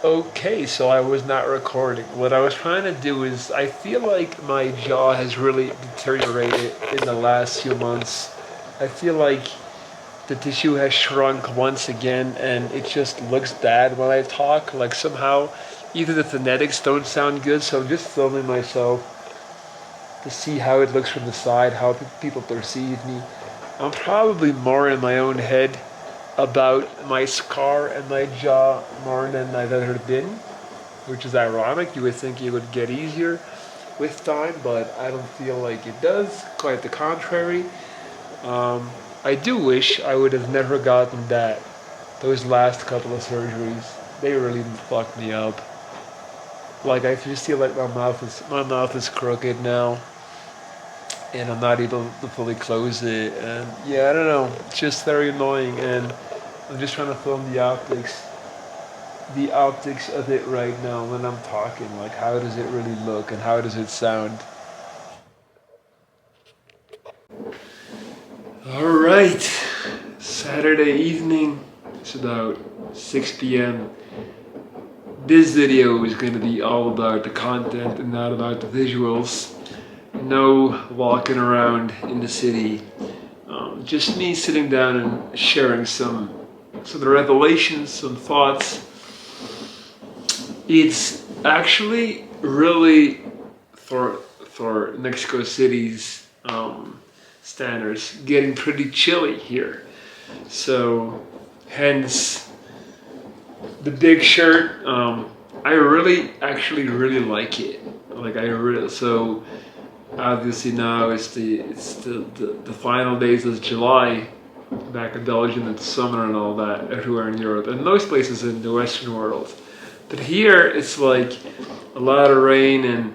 Okay, so I was not recording. What I was trying to do is, I feel like my jaw has really deteriorated in the last few months. I feel like the tissue has shrunk once again, and it just looks bad when I talk. Like somehow, either the phonetics don't sound good, so I'm just filming myself to see how it looks from the side, how people perceive me. I'm probably more in my own head about my scar and my jaw more than I've ever been, which is ironic. You would think it would get easier with time, but I don't feel like it does. Quite the contrary. Um, I do wish I would have never gotten that. Those last couple of surgeries, they really fucked me up. Like I just feel like my mouth is crooked now, and I'm not able to fully close it. And yeah, I don't know. It's just very annoying, and I'm just trying to film the optics of it right now when I'm talking. Like, how does it really look and how does it sound? All right, Saturday evening. It's about 6 p.m. This video is going to be all about the content and not about the visuals. No walking around in the city. Just me sitting down and sharing some of the revelations, some thoughts. It's actually really for Mexico City's standards getting pretty chilly here. So hence the big shirt. I really actually really like it. Like I really so obviously now it's the final days of July back in Belgium. It's summer and all that everywhere in Europe and most places in the Western world. But here it's like a lot of rain and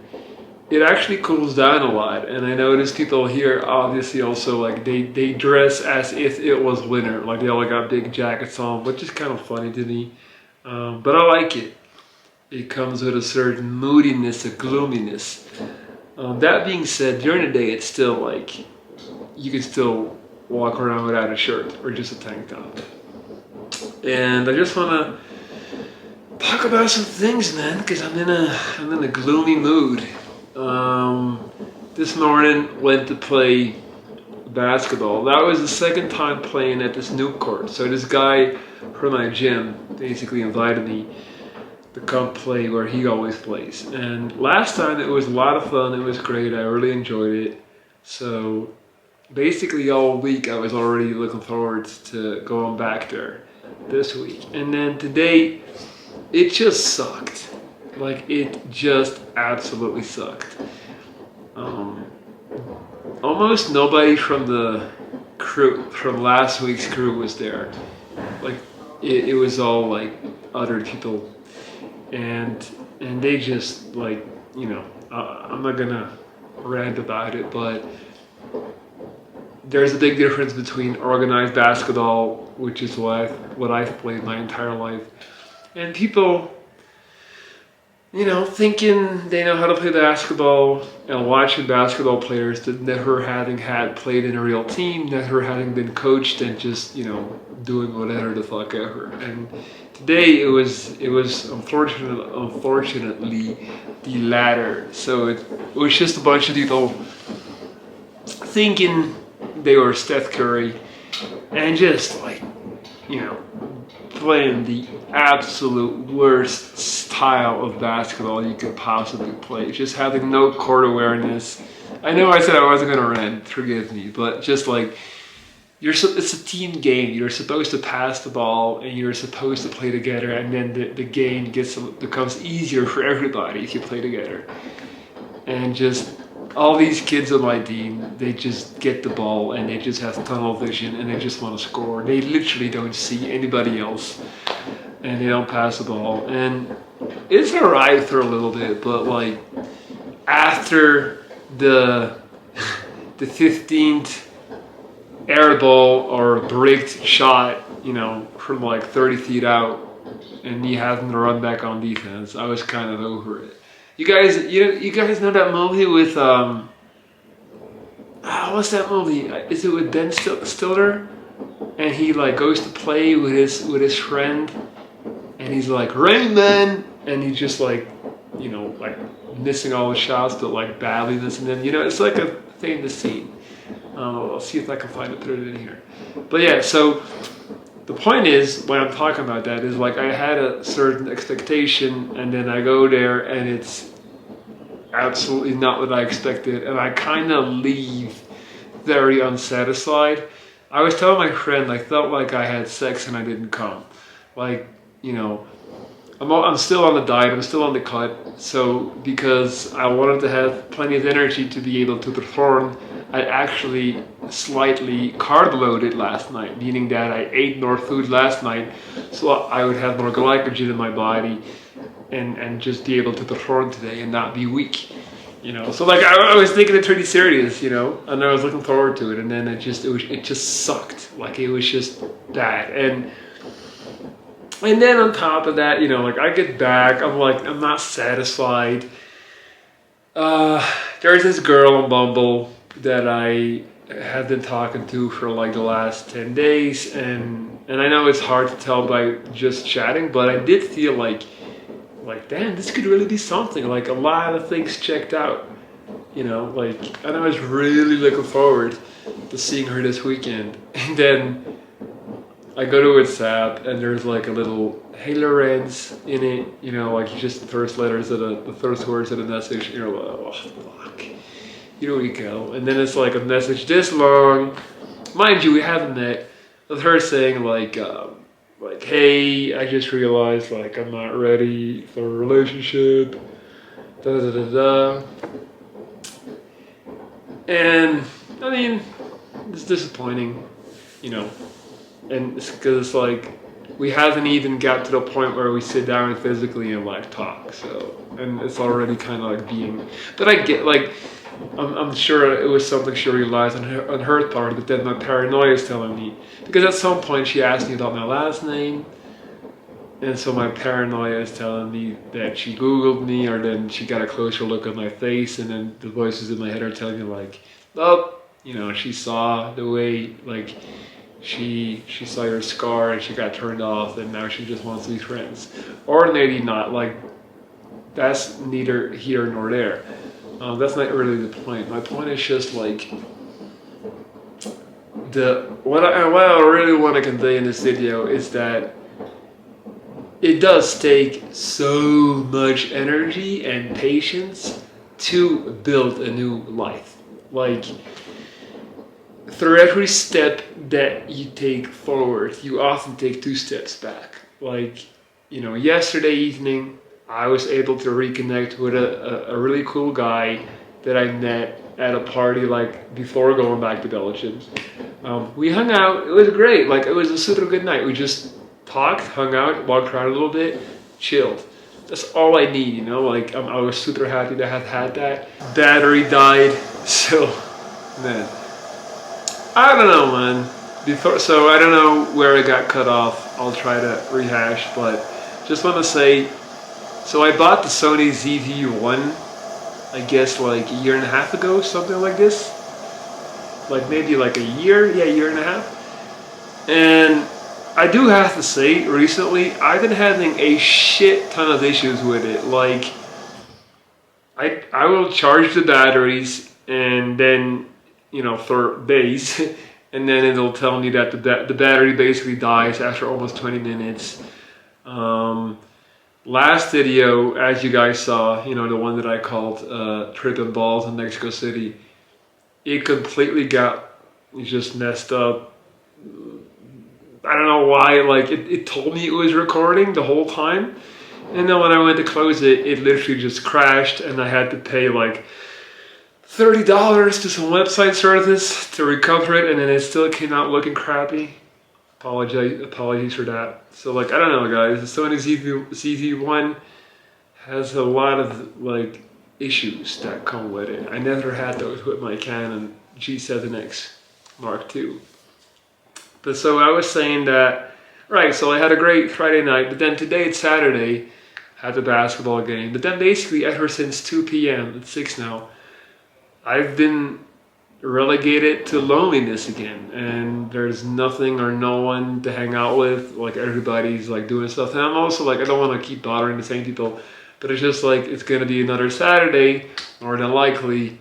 it actually cools down a lot. And I notice people here obviously also like they dress as if it was winter. Like they all got big jackets on, which is kind of funny to me. But I like it. It comes with a certain moodiness, a gloominess. That being said, during the day it's still like you can still walk around without a shirt or just a tank top. And I just wanna talk about some things, man, because I'm in a gloomy mood. This morning went to play basketball. That was the second time playing at this new court. So this guy from my gym basically invited me to come play where he always plays. And last time it was a lot of fun. It was great. I really enjoyed it. So basically all week I was already looking forward to going back there this week. And then today it just sucked. Like it just absolutely sucked. Um, Almost nobody from the crew from last week's crew was there. Like it was all like other people, and they just like I'm not gonna rant about it, but there's a big difference between organized basketball, which is what I've played my entire life, and people thinking they know how to play basketball and watching basketball players that never having had played in a real team, never having been coached, and just doing whatever the fuck ever. And today it was unfortunately the latter. So it was just a bunch of people thinking they were Steph Curry and just like you know playing the absolute worst style of basketball you could possibly play. Just having no court awareness. I know I said I wasn't gonna rant, forgive me, but just like it's a team game. You're supposed to pass the ball and you're supposed to play together, and then the game becomes easier for everybody if you play together. And just all these kids on my team, they just get the ball and they just have tunnel vision and they just want to score. They literally don't see anybody else and they don't pass the ball. And it's alright for a little bit, but like after the the 15th air ball or bricked shot, from like 30 feet out, and he hasn't run back on defense, I was kind of over it. You guys know that movie with what's that movie? Is it with Ben Stiller? And he like goes to play with his friend, and he's like, Rain Man, and he's just like, you know, like missing all the shots, but like badly missing them. You know, it's like a famous scene. I'll see if I can find it, put it in here. But yeah, so the point is, when I'm talking about that, is like I had a certain expectation, and then I go there, and it's absolutely not what I expected, and I kind of leave very unsatisfied. I was telling my friend, I felt like I had sex and I didn't come. Like, you know, I'm still on the diet, I'm still on the cut, so because I wanted to have plenty of energy to be able to perform, I actually slightly carb loaded last night, meaning that I ate more food last night so I would have more glycogen in my body and just be able to perform today and not be weak. You know, so like I was taking it pretty serious, you know, and I was looking forward to it, and then it just sucked. Like it was just bad, and then on top of that, you know, like I get back, I'm like I'm not satisfied. There's this girl on Bumble that I have been talking to for like the last 10 days, and I know it's hard to tell by just chatting, but I did feel like damn, this could really be something. Like a lot of things checked out, you know, like, and I was really looking forward to seeing her this weekend. And then I go to WhatsApp and there's like a little "Hey Lorenz" in it, you know, like just the first letters of the first words of the message, and you're like, oh fuck, here we go. And then it's like a message this long, mind you, we haven't met, with her saying like, hey, I just realized like I'm not ready for a relationship, da da da da. And I mean, it's disappointing, you know, and it's because like we haven't even got to the point where we sit down and physically and like talk. So, and it's already kind of like being, but I get like, I'm sure it was something she realized on her part, but then my paranoia is telling me, because at some point she asked me about my last name, and so my paranoia is telling me that she Googled me, or then she got a closer look at my face, and then the voices in my head are telling me like, oh, you know, she saw the way like she saw your scar and she got turned off, and now she just wants to be friends, or maybe not. Like that's neither here nor there. That's not really the point. My point is just like what I really want to convey in this video is that it does take so much energy and patience to build a new life. Like through every step that you take forward, you often take 2 steps back. Like, you know, yesterday evening, I was able to reconnect with a really cool guy that I met at a party like before going back to Belgium. We hung out, it was great, like it was a super good night. We just talked, hung out, walked around a little bit, chilled. That's all I need, you know, like I was super happy to have had that. Battery died, so man, I don't know, man. So I don't know where it got cut off. I'll try to rehash, but just want to say, so I bought the Sony ZV-1, I guess like a year and a half ago, something like this. Like maybe like a year, yeah, year and a half. And I do have to say, recently, I've been having a shit ton of issues with it. Like, I will charge the batteries and then, you know, for days, and then it'll tell me that the battery basically dies after almost 20 minutes. Last video, as you guys saw, you know, the one that I called Tripping Balls in Mexico City, it completely got just messed up. I don't know why, like it told me it was recording the whole time, and then when I went to close it, it literally just crashed, and I had to pay like $30 to some website service to recover it, and then it still came out looking crappy. Apologies for that. So like, I don't know guys, the Sony ZV-1 has a lot of like issues that come with it. I never had those with my Canon G7X Mark II. But so I was saying that, right, so I had a great Friday night, but then today it's Saturday, had the basketball game, but then basically ever since 2 p.m., it's 6 now, I've been relegated to loneliness again, and there's nothing or no one to hang out with. Like everybody's like doing stuff, and I'm also like I don't want to keep bothering the same people, but it's just like it's gonna be another Saturday, more than likely,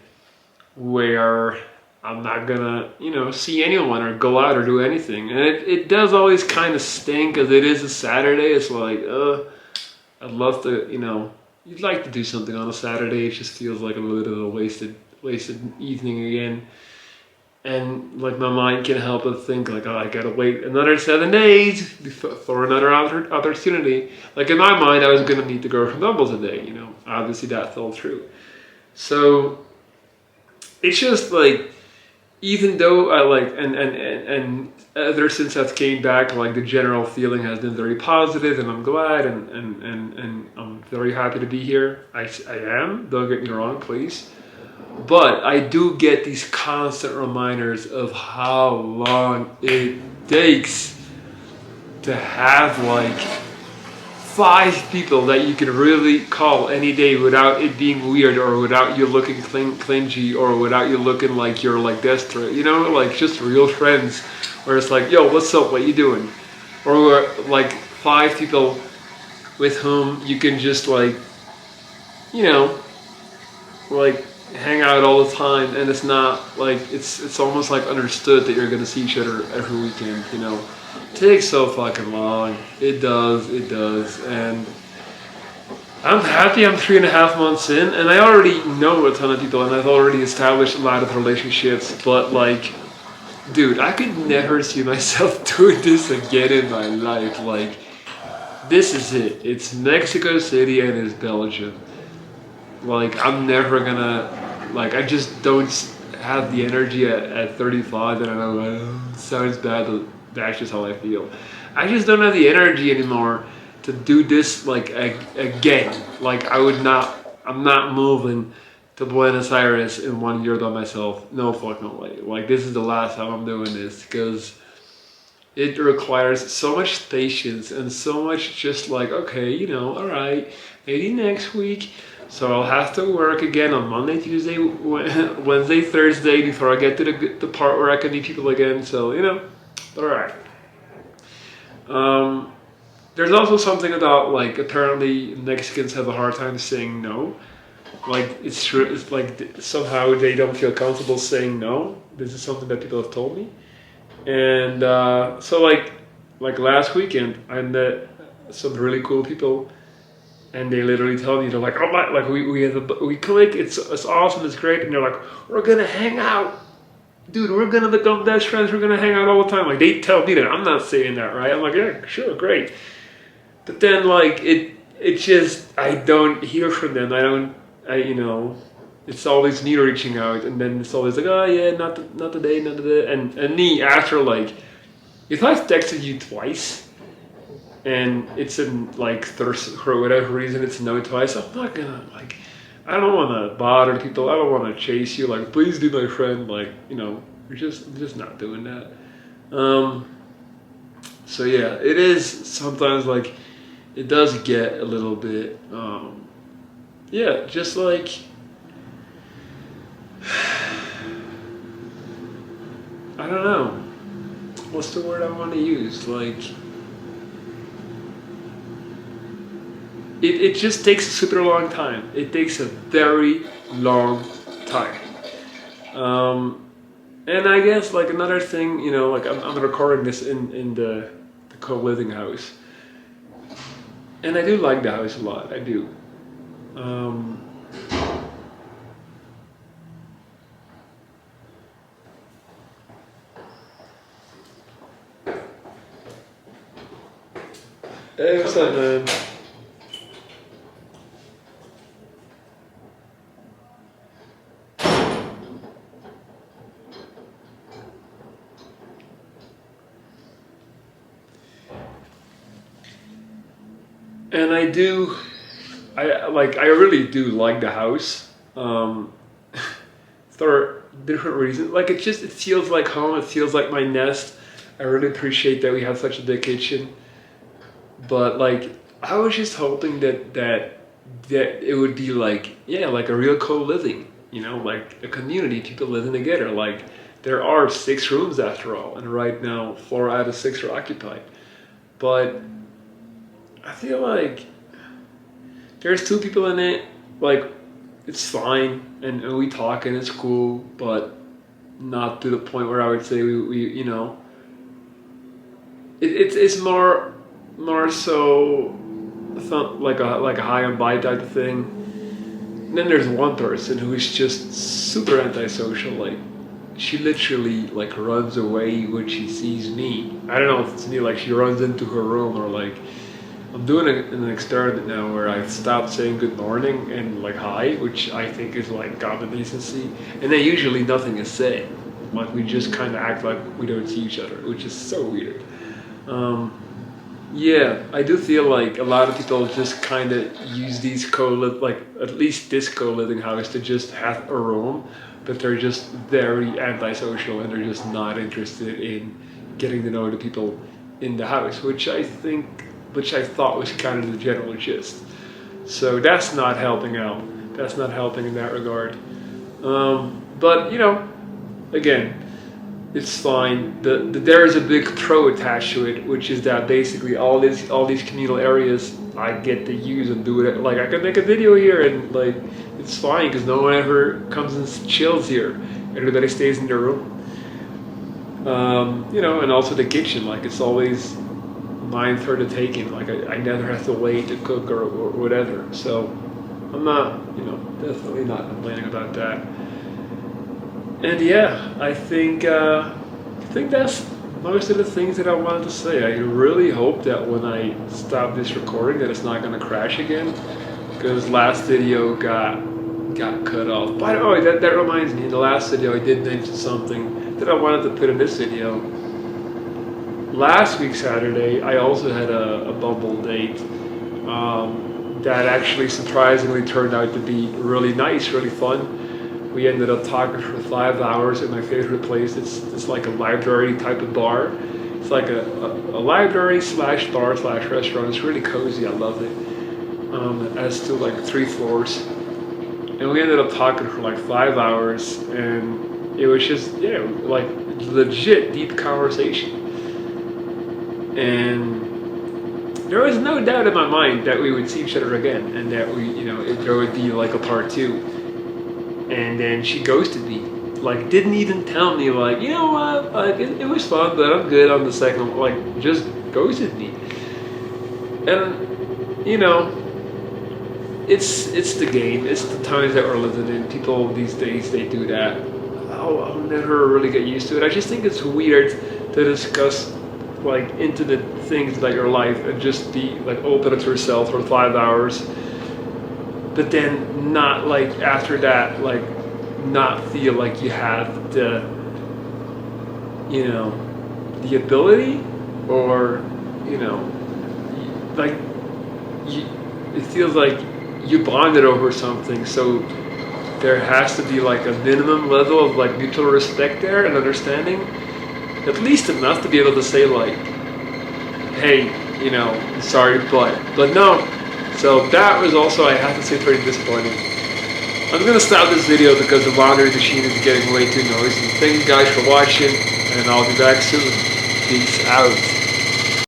where I'm not gonna see anyone or go out or do anything, and it does always kind of stink because it is a Saturday. It's like I'd love to you'd like to do something on a Saturday. It just feels like a little bit of a wasted evening again. And like my mind can't help but think like, oh, I gotta wait another 7 days for another opportunity. Like in my mind, I was gonna meet the girl from Bumble today. Obviously that fell through. So it's just like, even though I like and ever since I've came back, like the general feeling has been very positive, and I'm glad and I'm very happy to be here. I am. Don't get me wrong, please. But I do get these constant reminders of how long it takes to have like 5 people that you can really call any day without it being weird, or without you looking clingy, or without you looking like you're like desperate, like just real friends where it's like, yo, what's up, what you doing? Or like 5 people with whom you can just like, like hang out all the time, and it's not like it's almost like understood that you're gonna see each other every weekend. It takes so fucking long. It does, and I'm happy I'm 3.5 months in, and I already know a ton of people, and I've already established a lot of relationships, but like, dude, I could never see myself doing this again in my life. Like, this is it. It's Mexico City and it's Belgium. Like, I'm never gonna, like, I just don't have the energy at 35, and I know it sounds bad, but that's just how I feel. I just don't have the energy anymore to do this, like, again. Like, I'm not moving to Buenos Aires in 1 year by myself. No fucking way. Like, this is the last time I'm doing this, because it requires so much patience and so much just like, okay, alright, maybe next week. So I'll have to work again on Monday, Tuesday, Wednesday, Thursday before I get to the part where I can meet people again. So, alright. There's also something about, like, apparently Mexicans have a hard time saying no. Like, it's true, it's like somehow they don't feel comfortable saying no. This is something that people have told me. And so like last weekend, I met some really cool people. And they literally tell me, they're like, oh my, like we click, it's awesome, it's great, and they're like, we're gonna hang out, dude, we're gonna become best friends, we're gonna hang out all the time. Like, they tell me that. I'm not saying that, right? I'm like, yeah, sure, great. But then like it just, I don't hear from them. It's always me reaching out, and then it's always like, oh yeah, not today, and me after, like, if I've texted you twice and it's in like for whatever reason it's no twice, I'm not gonna, like, I don't want to bother people, I don't want to chase you, like, please be my friend, like, we're just not doing that. So yeah, it is sometimes like, it does get a little bit yeah, just like I don't know what's the word I want to use, like, it just takes a super long time. It takes a very long time. And I guess, like, another thing, like, I'm recording this in the co-living house. And I do like the house a lot, I do. Hey, what's up, man? And I really do like the house, for different reasons. Like, it feels like home, it feels like my nest. I really appreciate that we have such a big kitchen. But like, I was just hoping that it would be like, yeah, like a real co-living. you know, like a community, people living together. Like there are 6 rooms after all, and right now 4 out of 6 are occupied. But I feel like there's 2 people in it. Like it's fine, and we talk and it's cool, but not to the point where I would say we you know, it's more so like a high and by type of thing. And then there's one person who is just super antisocial. Like she literally like runs away when she sees me. I don't know if it's me, like she runs into her room, or like I'm doing an experiment now where I stopped saying good morning and like hi, which I think is like common decency, and then usually nothing is said. Like we just kind of act like we don't see each other, which is so weird. Um, yeah, I do feel like a lot of people just kind of use these like at least this co-living house to just have a room, but they're just very antisocial and they're just not interested in getting to know the people in the house, which I thought was kind of the general gist. So that's not helping out. That's not helping in that regard. But you know, again, it's fine. There is a big pro attached to it, which is that basically all these communal areas I get to use and do it. Like I can make a video here and like it's fine because no one ever comes and chills here. Everybody stays in their room. You know, and also the kitchen, like it's always mine for the taking. Like I never have to wait to cook or whatever. So I'm not, you know, definitely not complaining about that. And yeah, I think that's most of the things that I wanted to say. I really hope that when I stop this recording that it's not going to crash again, because last video got cut off. By the way, that reminds me, in the last video I did mention something that I wanted to put in this video. Last week Saturday I also had a Bumble date that actually surprisingly turned out to be really nice, really fun. We ended up talking for 5 hours at my favorite place. It's like a library type of bar. It's like a library slash bar slash restaurant. It's really cozy. I love it. It has still like 3 floors. And we ended up talking for like 5 hours, and it was just, yeah, like legit deep conversation. And there was no doubt in my mind that we would see each other again, and that we, you know, there would be like a part 2. And then she ghosted me. Like, didn't even tell me, like, you know what, like, it was fun, but I'm good on the second one. Like, just ghosted me. And, you know, it's the game. It's the times that we're living in. People these days, they do that. I'll never really get used to it. I just think it's weird to discuss, like, intimate things like your life and just be, like, open to yourself for 5 hours. But then not, like, after that, like, not feel like you have the, you know, the ability, or, you know, like, it feels like you bonded over something, so there has to be like a minimum level of like mutual respect there and understanding, at least enough to be able to say like, hey, you know, sorry, but no. So that was also, I have to say, pretty disappointing. I'm gonna stop this video because the laundry machine is getting way too noisy. Thank you guys for watching, and I'll be back soon. Peace out.